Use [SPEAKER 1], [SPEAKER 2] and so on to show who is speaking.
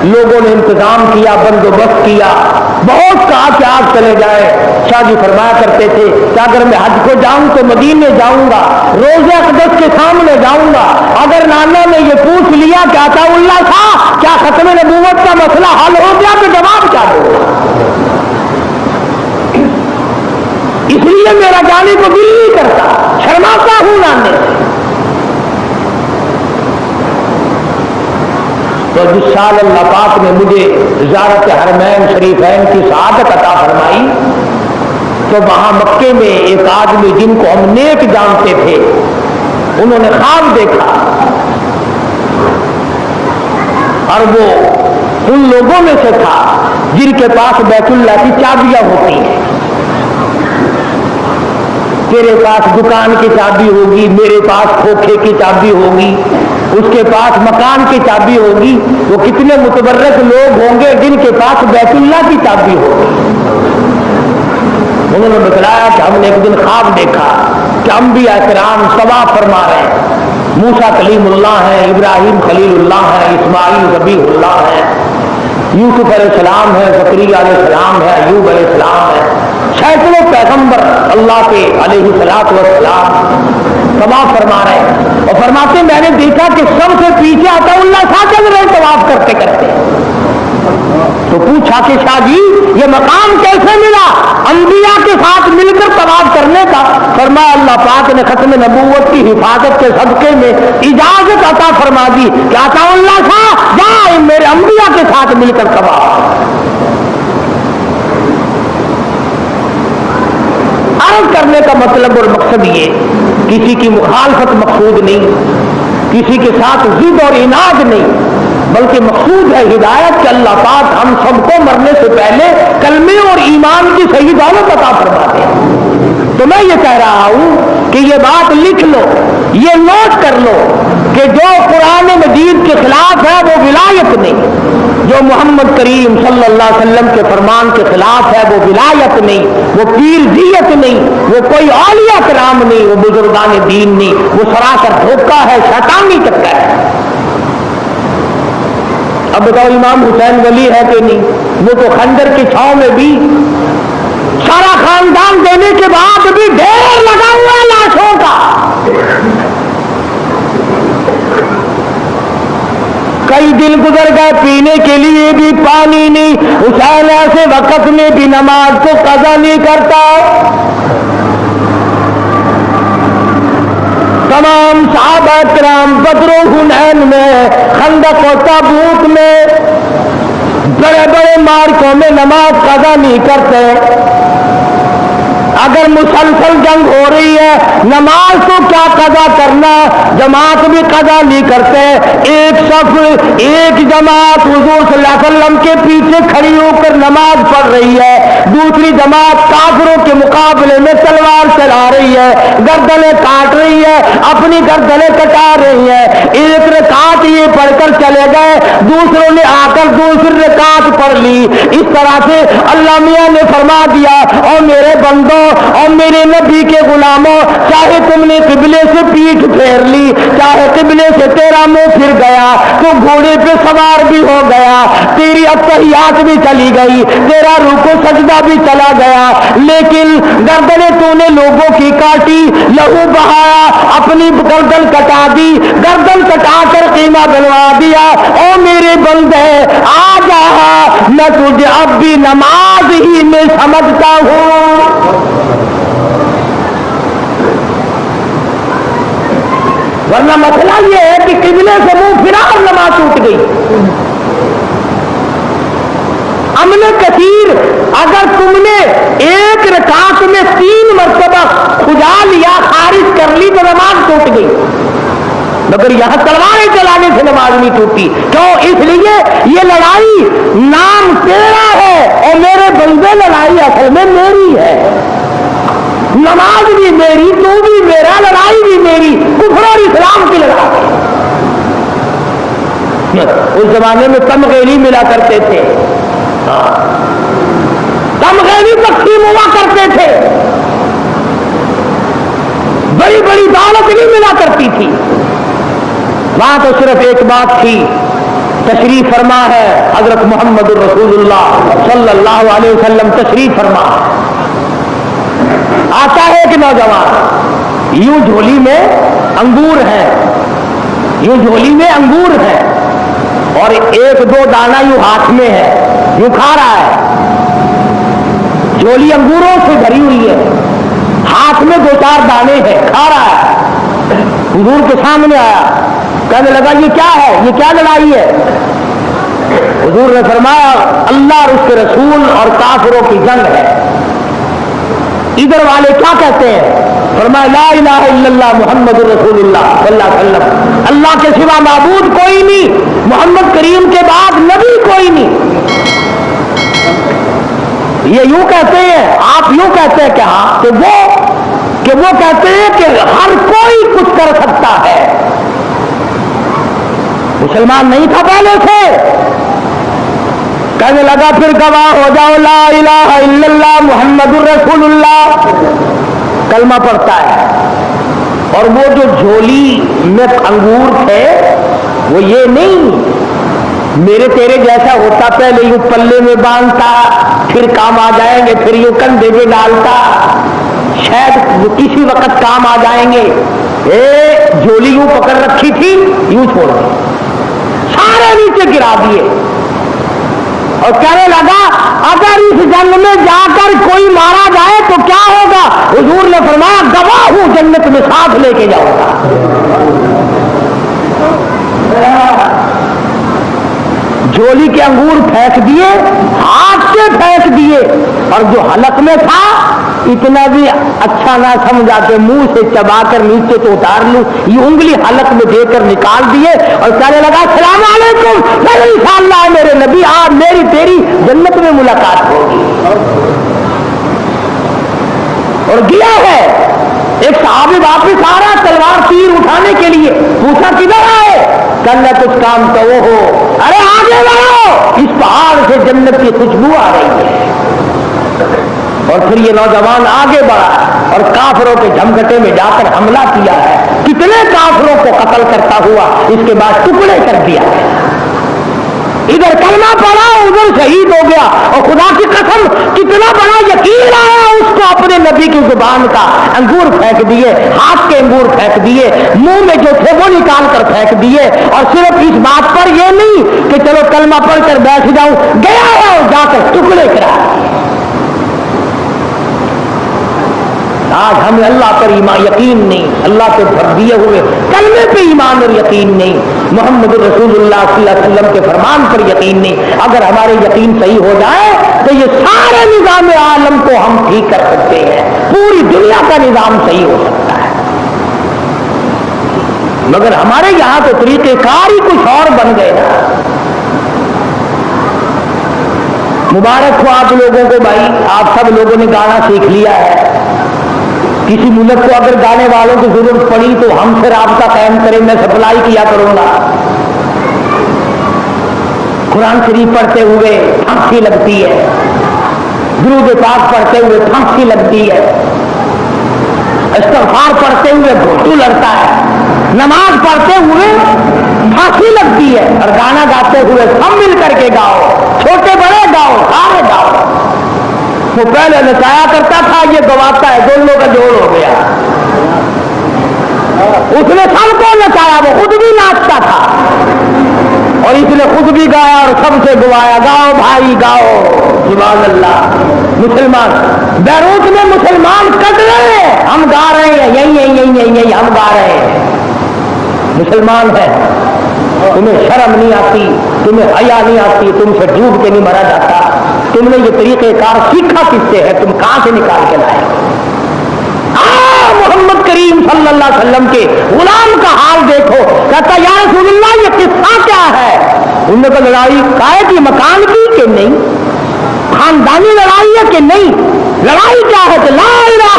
[SPEAKER 1] لوگوں نے انتظام کیا، بندوبست کیا، بہت کہا کہ آپ چلے جائیں۔ شاہ جی فرمایا کرتے تھے کہ اگر میں حج کو جاؤں تو مدینے جاؤں گا، روزہ اقدس کے سامنے جاؤں گا۔ اگر نانا نے یہ پوچھ لیا کہ عطا اللہ صاحب کیا ختم نبوت کا مسئلہ حل ہو گیا، تو جواب کیا دو؟ اس لیے میرا جانے کو دل نہیں کرتا، شرماتا ہوں نانے سے۔ تو جس سال اللہ پاک نے مجھے زیارت حرمین شریفین کی سعادت عطا فرمائی، تو وہاں مکے میں ایک آدمی جن کو ہم نیک جانتے تھے، انہوں نے خواب دیکھا، اور وہ ان لوگوں میں سے تھا جن کے پاس بیت اللہ کی چابیاں ہوتی ہیں۔ تیرے پاس دکان کی چابی ہوگی، میرے پاس کھوکھے کی چابی ہوگی، اس کے پاس مکان کی چابی ہوگی۔ وہ کتنے متبرک لوگ ہوں گے جن کے پاس بیت اللہ کی چابی ہوگی۔ انہوں نے بتلایا کہ ہم نے ایک دن خواب دیکھا کہ انبیاء کرام طواف فرما رہے ہیں، موسیٰ کلیم اللہ ہیں، ابراہیم خلیل اللہ ہیں، اسماعیل ذبیح اللہ ہیں، یوسف علیہ السلام ہے، زکریا علیہ السلام ہے، ایوب علیہ السلام ہے، سینکڑوں پیغمبر اللہ کے علیہ السلام طواف فرما رہے ہیں۔ اور فرماتے میں نے دیکھا کہ سب سے پیچھے عطا اللہ صاحب چل رہے طواف کرتے کرتے۔ تو پوچھا کہ شاہ جی یہ مقام کیسے ملا انبیاء کے ساتھ مل کر طواف کرنے کا؟ فرمایا اللہ پاک نے ختم نبوت کی حفاظت کے صدقے میں اجازت عطا فرما دی کہ عطا اللہ صاحب جائے میرے انبیاء کے ساتھ مل کر طواف۔ عرض کرنے کا مطلب اور مقصد یہ، کسی کی مخالفت مقصود نہیں، کسی کے ساتھ ضد اور عناد نہیں، بلکہ مقصود ہے ہدایت کہ اللہ پاک ہم سب کو مرنے سے پہلے کلمے اور ایمان کی صحیح دولت عطا فرما دے۔ تو میں یہ کہہ رہا ہوں کہ یہ بات لکھ لو، یہ نوٹ کر لو کہ جو قرآن مجید کے خلاف ہے وہ ولایت نہیں، جو محمد کریم صلی اللہ علیہ وسلم کے فرمان کے خلاف ہے وہ ولایت نہیں، وہ پیرزیت نہیں، وہ کوئی اولیاء کرام نہیں، وہ بزرگان دین نہیں، وہ سراسر دھوکہ ہے، شیطانی چکر ہے۔ اب بتاؤ امام حسین ولی ہے کہ نہیں؟ وہ تو خنجر کی چھاؤں میں بھی سارا خاندان دینے کے بعد بھی ڈھیر لگا ہوا ہے لاشوں کا۔ کئی دن گزر گئے پینے کے لیے بھی پانی نہیں، حسین ایسے وقت میں بھی نماز کو قضا نہیں کرتا۔ تمام صحابہ کرام بدر و حنین میں، خندق و تبوک میں، بڑے بڑے مارکوں میں نماز قضا نہیں کرتے۔ اگر مسلسل جنگ ہو رہی ہے نماز تو کیا قضا کرنا، جماعت بھی قضا نہیں کرتے۔ ایک صف ایک جماعت حضور صلی اللہ علیہ وسلم کے پیچھے کھڑی ہو کر نماز پڑھ رہی ہے، دوسری جماعت کافروں کے مقابلے میں تلوار چلا رہی ہے، گردنیں کاٹ رہی ہے، اپنی گردنیں کٹا رہی ہے۔ ایک رکعت یہ پڑھ کر چلے گئے، دوسروں نے آ کر دوسری رکعت پڑھ لی۔ اس طرح سے اللہ میاں نے فرما دیا، اور میرے بندوں اور میرے نبی کے غلاموں، چاہے تم نے قبلے سے پیٹھ پھیر لی، چاہے قبلے سے تیرا منہ پھر گیا، تو گھوڑے پہ سوار بھی ہو گیا، تیری اتحیات بھی چلی گئی، تیرا رکوع سجدہ بھی چلا گیا، لیکن گردنیں تو نے لوگوں کی کاٹی، لہو بہایا، اپنی گردن کٹا دی، گردن کٹا کر قیمہ بنوا دیا۔ او میرے بندے آ جا، میں تجھے اب بھی نماز ہی میں سمجھتا ہوں۔ ورنہ مسئلہ یہ ہے کہ قبلے سے منہ پھرا اور نماز ٹوٹ گئی۔ امن کثیر اگر تم نے ایک رکعت میں 3 مرتبہ کھجا لیا، خارج کر لی، تو نماز ٹوٹ گئی، مگر یہاں تلواریں چلانے سے نماز نہیں ٹوٹتی۔ کیوں؟ اس لیے یہ لڑائی نام تیرا ہے اور میرے بندے لڑائی اصل میں میری ہے، نماز بھی میری، تو بھی میرا، لڑائی بھی میری، کفر اور اسلام کی لڑائی۔ اس زمانے میں تمغے ملا کرتے تھے، تمغے تقسیم ہوا کرتے تھے، بڑی بڑی دولت نہیں ملا کرتی تھی۔ وہاں تو صرف ایک بات تھی، تشریف فرما ہے حضرت محمد رسولullah صلی اللہ علیہ وسلم تشریف فرما. آتا ہے کہ نوجوان یوں جھولی میں انگور ہے، یوں جھولی میں انگور ہے اور ایک دو دانہ یوں ہاتھ میں ہے، یوں کھا رہا ہے. جھولی انگوروں سے بھری ہوئی ہے، ہاتھ میں دو چار دانے ہیں، کھا رہا ہے. حضور کے سامنے آیا، کہنے لگا یہ کیا ہے، یہ کیا لڑائی ہے؟ حضور نے فرمایا اللہ اور اس کے رسول اور کافروں کی جنگ ہے. ادھر والے کیا کہتے ہیں؟ فرمایا لا الہ الا اللہ محمد رسول اللہ صلی اللہ علیہ وسلم، اللہ کے سوا معبود کوئی نہیں، محمد کریم کے بعد نبی کوئی نہیں. یہ یوں کہتے ہیں، آپ یوں کہتے ہیں کہ ہاں کہ وہ کہتے ہیں کہ ہر کوئی کچھ کر سکتا ہے. مسلمان نہیں تھا پہلے سے. کہنے لگا پھر گواہ ہو جاؤ لا الہ الا اللہ محمد الرسول اللہ. کلمہ پڑھتا ہے اور وہ جو جھولی میں انگور تھے وہ یہ نہیں میرے تیرے جیسا ہوتا، پہلے یوں پلے میں باندھتا پھر کام آ جائیں گے، پھر یوں کندھے پہ ڈالتا شاید کسی وقت کام آ جائیں گے. جھولی یوں پکڑ رکھی تھی، یوں چھوڑ دی، سارے نیچے گرا دیے اور کہنے لگا اگر اس جنگ میں جا کر کوئی مارا جائے تو کیا ہوگا؟ حضور نے فرمایا گواہ ہوں جنت میں ساتھ لے کے جاؤں گا. جھولی کے انگور پھینک دیے، ہاتھ سے پھینک دیے، اور جو حلق میں تھا اتنا بھی اچھا نہ سمجھا کہ منہ سے چبا کر نیچے تو اتار لوں، یہ انگلی حلق میں دے کر نکال دیے اور کہنے لگا السلام علیکم، انشاءاللہ میرے نبی آج میری تیری جنت میں ملاقات ہوگی. اور گیا ہے. ایک صحابی واپس آ رہا تلوار تیر اٹھانے کے لیے، پوچھا کدھر آئے؟ کل کچھ کام تو وہ ہو، ارے آگے بڑھو، اس پہاڑ سے جنت کی خوشبو آ رہی ہے. اور پھر یہ نوجوان آگے بڑھا اور کافروں کے جھمگٹے میں جا کر حملہ کیا ہے. کتنے کافروں کو قتل کرتا ہوا اس کے بعد ٹکڑے کر دیا ہے. ادھر کلمہ پڑا ادھر شہید ہو گیا. اور خدا کی قسم کتنا بڑا یقین آیا اس کو اپنے نبی کی زبان کا. انگور پھینک دیے، ہاتھ کے انگور پھینک دیے، منہ میں جو تھے وہ نکال کر پھینک دیے. اور صرف اس بات پر یہ نہیں کہ چلو کلمہ پڑھ کر بیٹھ جاؤں، گیا ہے اور جا کر ٹکڑے کرا. آج ہمیں اللہ پر ایمان یقین نہیں، اللہ کے دیے ہوئے کلمے پہ ایمان اور یقین نہیں، محمد رسول اللہ صلی اللہ علیہ وسلم کے فرمان پر یقین نہیں. اگر ہمارے یقین صحیح ہو جائے تو یہ سارے نظام عالم کو ہم ٹھیک کر سکتے ہیں، پوری دنیا کا نظام صحیح ہو سکتا ہے. مگر ہمارے یہاں تو طریقے کار ہی کچھ اور بن گئے نا. مبارک ہو آپ لوگوں کو بھائی، آپ سب لوگوں نے گانا سیکھ لیا ہے. کسی ملک کو اگر گانے والوں کی ضرورت پڑی تو ہم سے رابطہ قائم کریں، میں سپلائی کیا کروں گا. قرآن شریف پڑھتے ہوئے پھانسی لگتی ہے، درود پاک پڑھتے ہوئے پھانسی لگتی ہے، استغفار پڑھتے ہوئے گھوٹو لڑتا ہے، نماز پڑھتے ہوئے پھانسی لگتی ہے، اور گانا گاتے ہوئے سب مل کر کے گاؤ، چھوٹے بڑے گاؤ، سارے گاؤ. وہ پہلے نچایا کرتا تھا، یہ گواتا ہے، دونوں کا جوڑ ہو گیا. اس نے سب کو نچایا، وہ خود بھی ناچتا تھا اور اس نے خود بھی گایا اور سب سے گوایا. گاؤ بھائی گاؤ، سبحان اللہ. مسلمان بیروت میں مسلمان کٹ رہے ہیں، ہم گا رہے ہیں، یہی ہم گا رہے ہیں. مسلمان ہے، تمہیں شرم نہیں آتی، تمہیں حیا نہیں آتی، تم سے ڈوب کے نہیں مرا جاتا. تم نے یہ طریقہ کار سیکھا کس سے ہے؟ تم کہاں سے نکال کے لائے؟ محمد کریم صلی اللہ علیہ وسلم کے غلام کا حال دیکھو. کہتا یا رسول اللہ یہ قصہ کیا ہے؟ انہوں نے کہا لڑائی قائد کی مکان کی کہ نہیں، خاندانی لڑائی ہے کہ نہیں؟ لڑائی کیا ہے کہ لا الہ